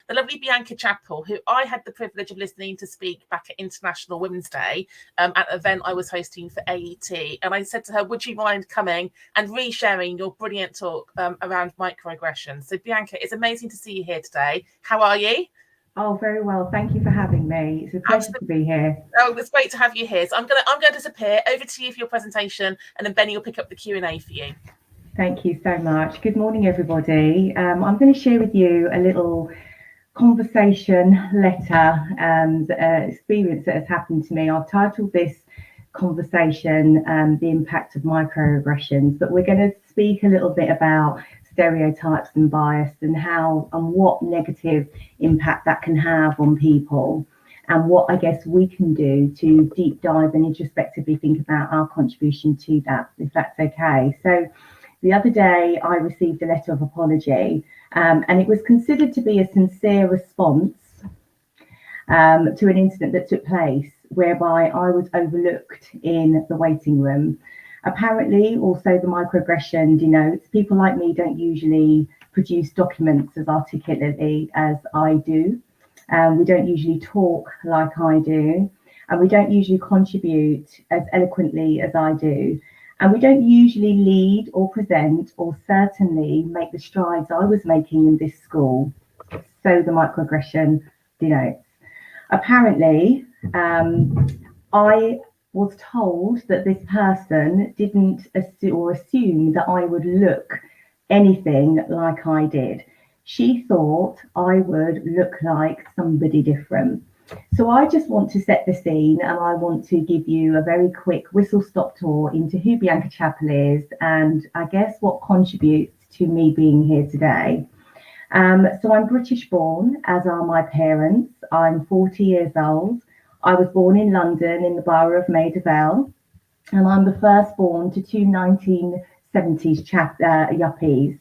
the lovely Bianca Chappell, who I had the privilege of listening to speak back at International Women's Day at an event I was hosting for AET. And I said to her, would you mind coming and re-sharing your brilliant talk around microaggressions? So Bianca, it's amazing to see you here today. How are you? Oh, very well. Thank you for having me. It's a pleasure to be here. Oh, it's great to have you here. So I'm going to disappear. Over to you for your presentation, and then Benny will pick up the Q&A for you. Thank you so much. Good morning, everybody. I'm going to share with you a little conversation, letter, and experience that has happened to me. I've titled this conversation The Impact of Microaggressions, but we're going to speak a little bit about stereotypes and bias and how and what negative impact that can have on people, and what I guess we can do to deep dive and introspectively think about our contribution to that, if that's okay. So the other day I received a letter of apology, and it was considered to be a sincere response to an incident that took place whereby I was overlooked in the waiting room. Apparently, also the microaggression denotes people like me don't usually produce documents as articulately as I do. We don't usually talk like I do, and we don't usually contribute as eloquently as I do. And we don't usually lead or present or certainly make the strides I was making in this school. So the microaggression denotes. Apparently, I was told that this person didn't assume that I would look anything like I did. She thought I would look like somebody different. So I just want to set the scene, and I want to give you a very quick whistle-stop tour into who Bianca Chappell is, and I guess what contributes to me being here today. So I'm British born, as are my parents. I'm 40 years old. I was born in London in the borough of Maida Vale, and I'm the firstborn to two 1970s yuppies.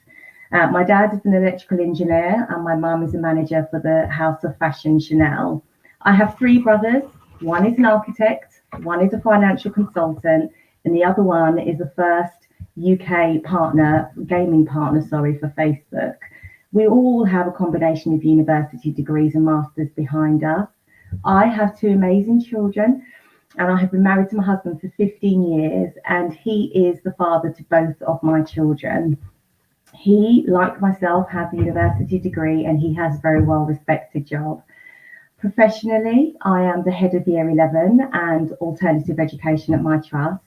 My dad is an electrical engineer, and my mum is a manager for the House of Fashion Chanel. I have three brothers. One is an architect, one is a financial consultant, and the other one is the first UK gaming partner, for Facebook. We all have a combination of university degrees and masters behind us. I have two amazing children, and I have been married to my husband for 15 years, and he is the father to both of my children. He, like myself, has a university degree, and he has a very well-respected job. Professionally, I am the head of Year 11 and alternative education at my trust,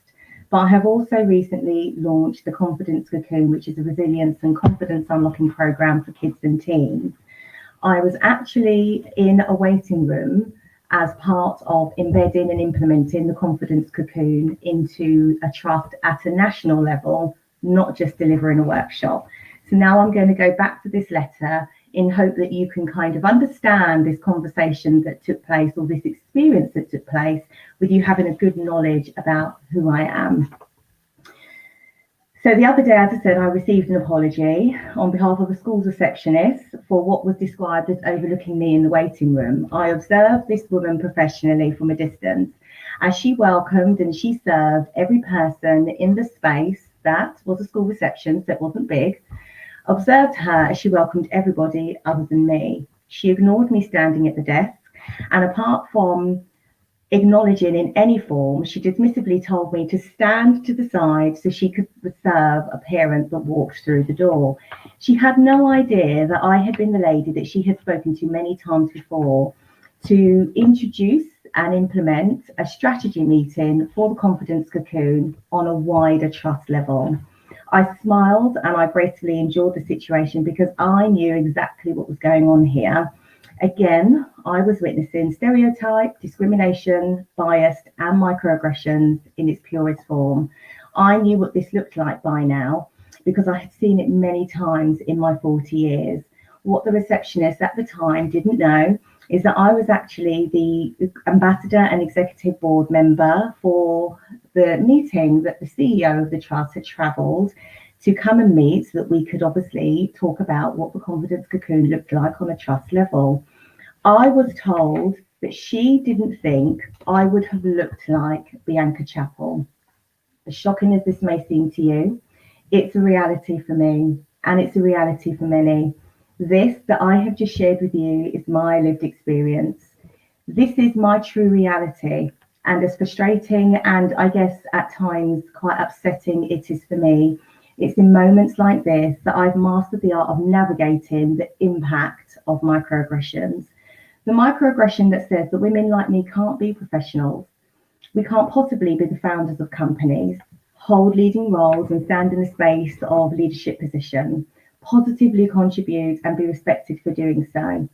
but I have also recently launched the Confidence Cocoon, which is a resilience and confidence unlocking program for kids and teens. I was actually in a waiting room as part of embedding and implementing the Confidence Cocoon into a trust at a national level, not just delivering a workshop. So now I'm going to go back to this letter in hope that you can kind of understand this conversation that took place, or this experience that took place, with you having a good knowledge about who I am. So the other day, as I said, I received an apology on behalf of the school's receptionist for what was described as overlooking me in the waiting room. I observed this woman professionally from a distance as she welcomed and she served every person in the space that was a school reception, so it wasn't big. Observed her as she welcomed everybody other than me. She ignored me standing at the desk, and apart from acknowledging in any form, she dismissively told me to stand to the side so she could serve a parent that walked through the door. She had no idea that I had been the lady that she had spoken to many times before to introduce and implement a strategy meeting for the Confidence Cocoon on a wider trust level. I smiled and I gracefully endured the situation because I knew exactly what was going on here. Again, I was witnessing stereotype, discrimination, bias, and microaggressions in its purest form. I knew what this looked like by now because I had seen it many times in my 40 years. What the receptionist at the time didn't know is that I was actually the ambassador and executive board member for the meeting that the CEO of the trust had travelled to come and meet, so that we could obviously talk about what the Confidence Cocoon looked like on a trust level. I was told that she didn't think I would have looked like Bianca Chappell. As shocking as this may seem to you, it's a reality for me, and it's a reality for many. This that I have just shared with you is my lived experience. This is my true reality. And as frustrating and I guess at times quite upsetting it is for me, it's in moments like this that I've mastered the art of navigating the impact of microaggressions. The microaggression that says that women like me can't be professionals, we can't possibly be the founders of companies, hold leading roles and stand in the space of leadership position, positively contribute and be respected for doing so.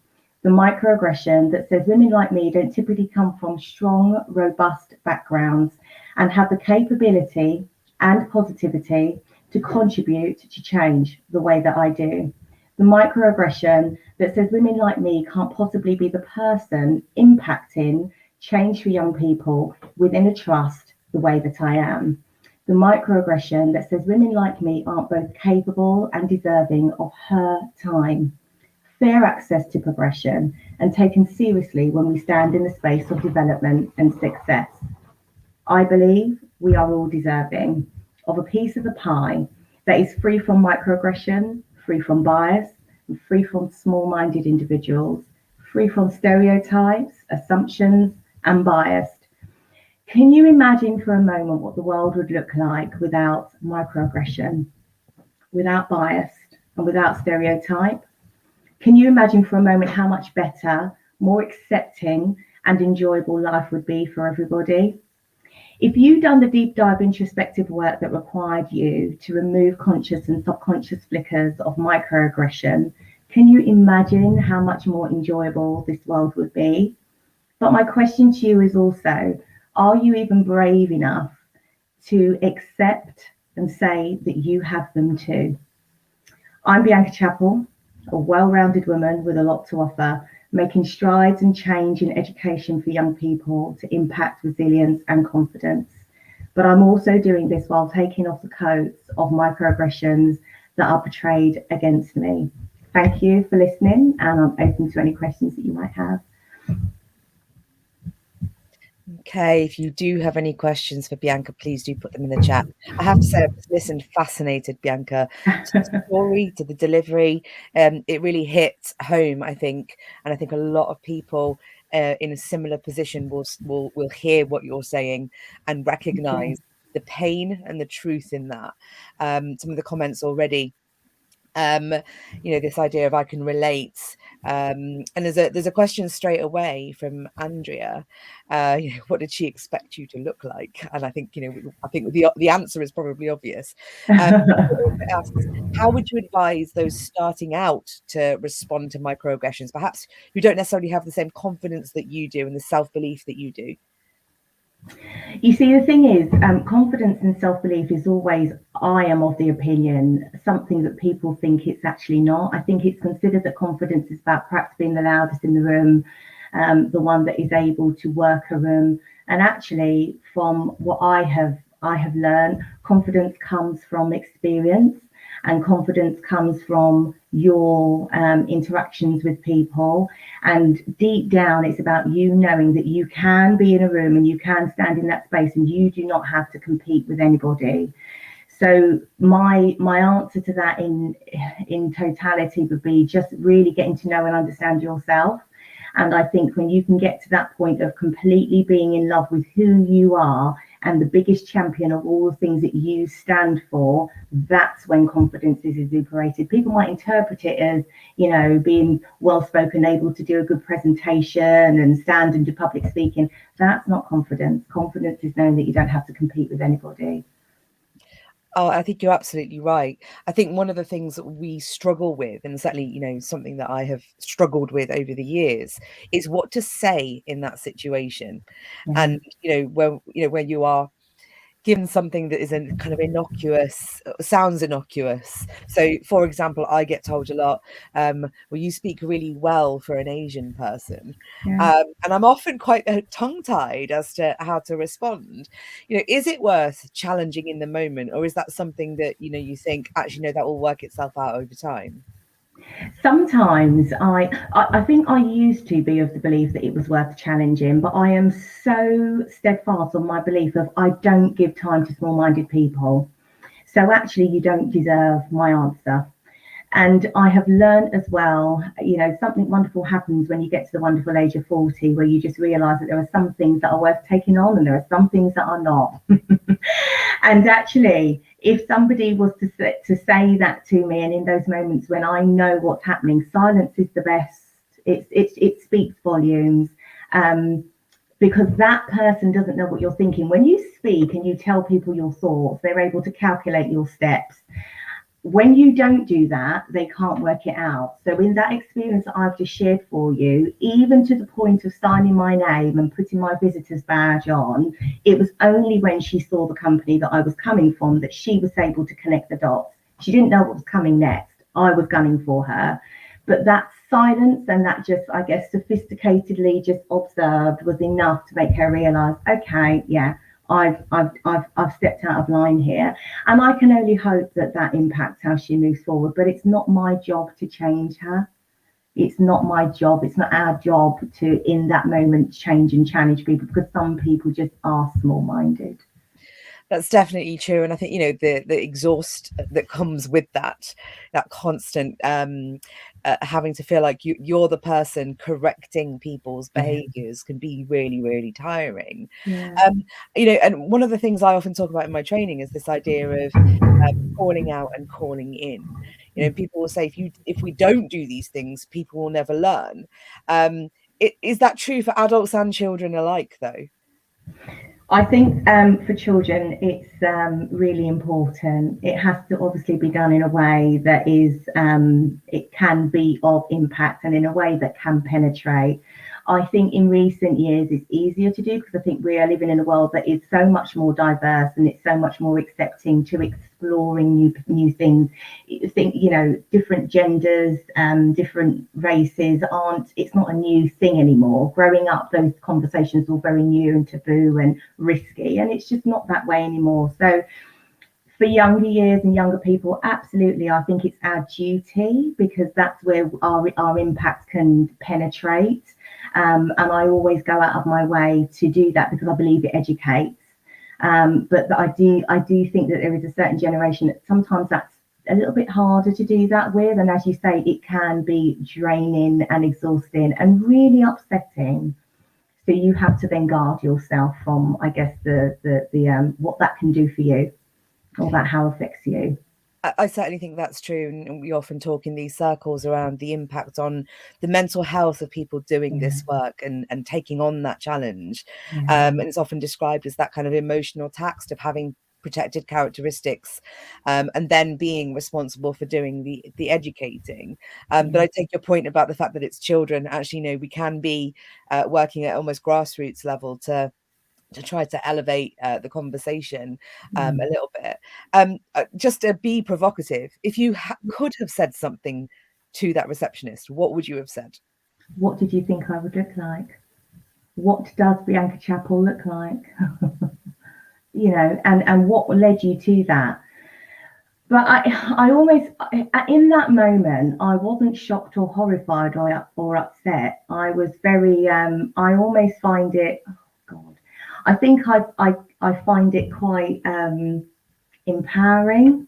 The microaggression that says women like me don't typically come from strong, robust backgrounds and have the capability and positivity to contribute to change the way that I do. The microaggression that says women like me can't possibly be the person impacting change for young people within a trust the way that I am. The microaggression that says women like me aren't both capable and deserving of her time, fair access to progression, and taken seriously when we stand in the space of development and success. I believe we are all deserving of a piece of the pie that is free from microaggression, free from bias, and free from small minded individuals, free from stereotypes, assumptions, and bias. Can you imagine for a moment what the world would look like without microaggression, without bias, and without stereotype? Can you imagine for a moment how much better, more accepting, and enjoyable life would be for everybody? If you'd done the deep dive introspective work that required you to remove conscious and subconscious flickers of microaggression, can you imagine how much more enjoyable this world would be? But my question to you is also, are you even brave enough to accept and say that you have them too? I'm Bianca Chappell, a well-rounded woman with a lot to offer, making strides and change in education for young people to impact resilience and confidence. But I'm also doing this while taking off the coats of microaggressions that are portrayed against me. Thank you for listening, and I'm open to any questions that you might have. Okay, if you do have any questions for Bianca, please do put them in the chat. I have to say, I've just listened fascinated, Bianca, to the story, to the delivery. It really hit home, I think. And I think a lot of people in a similar position will hear what you're saying and recognize the pain and the truth in that. Some of the comments already, this idea of I can relate. And there's a question straight away from Andrea. What did she expect you to look like? And I think the answer is probably obvious. Asks, how would you advise those starting out to respond to microaggressions, perhaps who don't necessarily have the same confidence that you do and the self-belief that you do? You see, the thing is, confidence and self-belief is always, I am of the opinion, something that people think it's actually not. I think it's considered that confidence is about perhaps being the loudest in the room, the one that is able to work a room. And actually, from what I have learned, confidence comes from experience, and confidence comes from your interactions with people. And deep down, it's about you knowing that you can be in a room and you can stand in that space and you do not have to compete with anybody. So my answer to that in totality would be just really getting to know and understand yourself. And I think when you can get to that point of completely being in love with who you are and the biggest champion of all the things that you stand for, that's when confidence is exuberated. People might interpret it as, being well-spoken, able to do a good presentation and stand and do public speaking. That's not confidence. Confidence is knowing that you don't have to compete with anybody. Oh, I think you're absolutely right. I think one of the things that we struggle with, and certainly, something that I have struggled with over the years, is what to say in that situation. Yeah. And, when you are given something that is a kind of innocuous, sounds innocuous. So, for example, I get told a lot, well, you speak really well for an Asian person. Yeah. And I'm often quite tongue-tied as to how to respond. Is it worth challenging in the moment, or is that something that, you think, actually, no, that will work itself out over time? Sometimes I think I used to be of the belief that it was worth challenging, but I am so steadfast on my belief of I don't give time to small-minded people. So actually, you don't deserve my answer. And I have learned as well, you know, something wonderful happens when you get to the wonderful age of 40, where you just realize that there are some things that are worth taking on and there are some things that are not. And actually, if somebody was to say that to me, and in those moments when I know what's happening, silence is the best. It speaks volumes. Because that person doesn't know what you're thinking. When you speak and you tell people your thoughts, they're able to calculate your steps. When you don't do that, they can't work it out. So in that experience that I've just shared for you, even to the point of signing my name and putting my visitor's badge on, it was only when she saw the company that I was coming from that she was able to connect the dots. She didn't know what was coming next. I was gunning for her. But that silence and that just, I guess, sophisticatedly just observed was enough to make her realize, okay, yeah, I've stepped out of line here. And I can only hope that that impacts how she moves forward. But it's not my job to change her. It's not my job. It's not our job to, in that moment, change and challenge people, because some people just are small-minded. That's definitely true. And I think, you know, the exhaust that comes with that constant having to feel like you're the person correcting people's behaviors can be really, really tiring. Yeah. You know, and one of the things I often talk about in my training is this idea of calling out and calling in. You know, people will say, if we don't do these things, people will never learn. Is that true for adults and children alike, though? I think for children, it's really important. It has to obviously be done in a way that is, it can be of impact and in a way that can penetrate. I think in recent years, it's easier to do because I think we are living in a world that is so much more diverse and it's so much more accepting to exploring new things. I think, you know, different genders, different races it's not a new thing anymore. Growing up, those conversations were very new and taboo and risky, and it's just not that way anymore. So for younger years and younger people, absolutely, I think it's our duty, because that's where our impact can penetrate. And I always go out of my way to do that because I believe it educates. But I do think that there is a certain generation that sometimes that's a little bit harder to do that with. And as you say, it can be draining and exhausting and really upsetting. So you have to then guard yourself from, I guess, the what that can do for you, or that how it affects you. I certainly think that's true. And we often talk in these circles around the impact on the mental health of people doing this work and taking on that challenge. And it's often described as that kind of emotional tax of having protected characteristics and then being responsible for doing the educating. But I take your point about the fact that it's children. Actually, you know, we can be working at almost grassroots level to try to elevate the conversation a little bit. Just to be provocative, if you could have said something to that receptionist, what would you have said? What did you think I would look like? What does Bianca Chappell look like? You know, and what led you to that? But I almost, in that moment, I wasn't shocked or horrified or upset. I was very, I almost find it, oh God, I think I find it quite empowering,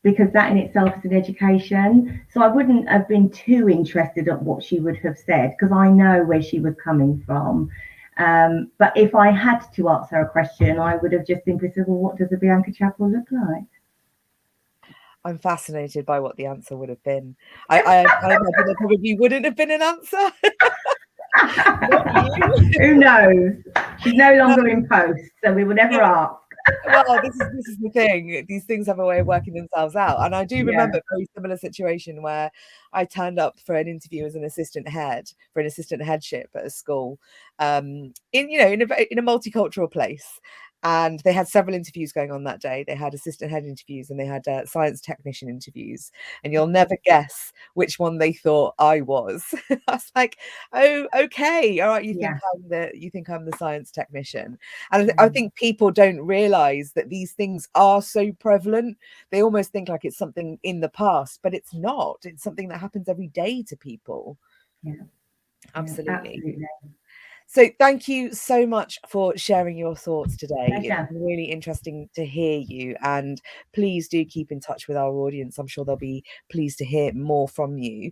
because that in itself is an education. So I wouldn't have been too interested at what she would have said, because I know where she was coming from. But if I had to answer a question, I would have just simply said, well, what does a Bianca Chappell look like? I'm fascinated by what the answer would have been. I imagine there probably wouldn't have been an answer. Who knows? She's no longer in post, so we will never ask. Well, this is the thing. These things have a way of working themselves out. And I do remember a very similar situation where I turned up for an interview as an assistant head for an assistant headship at a school, in a multicultural place. And they had several interviews going on that day. They had assistant head interviews and they had science technician interviews. And you'll never guess which one they thought I was. I was like, oh, okay, all right. You think I'm the science technician. And I think people don't realize that these things are so prevalent. They almost think like it's something in the past, but it's not. It's something that happens every day to people. Yeah, Absolutely. absolutely. So thank you so much for sharing your thoughts today. Pleasure. It's been really interesting to hear you, and please do keep in touch with our audience. I'm sure they'll be pleased to hear more from you.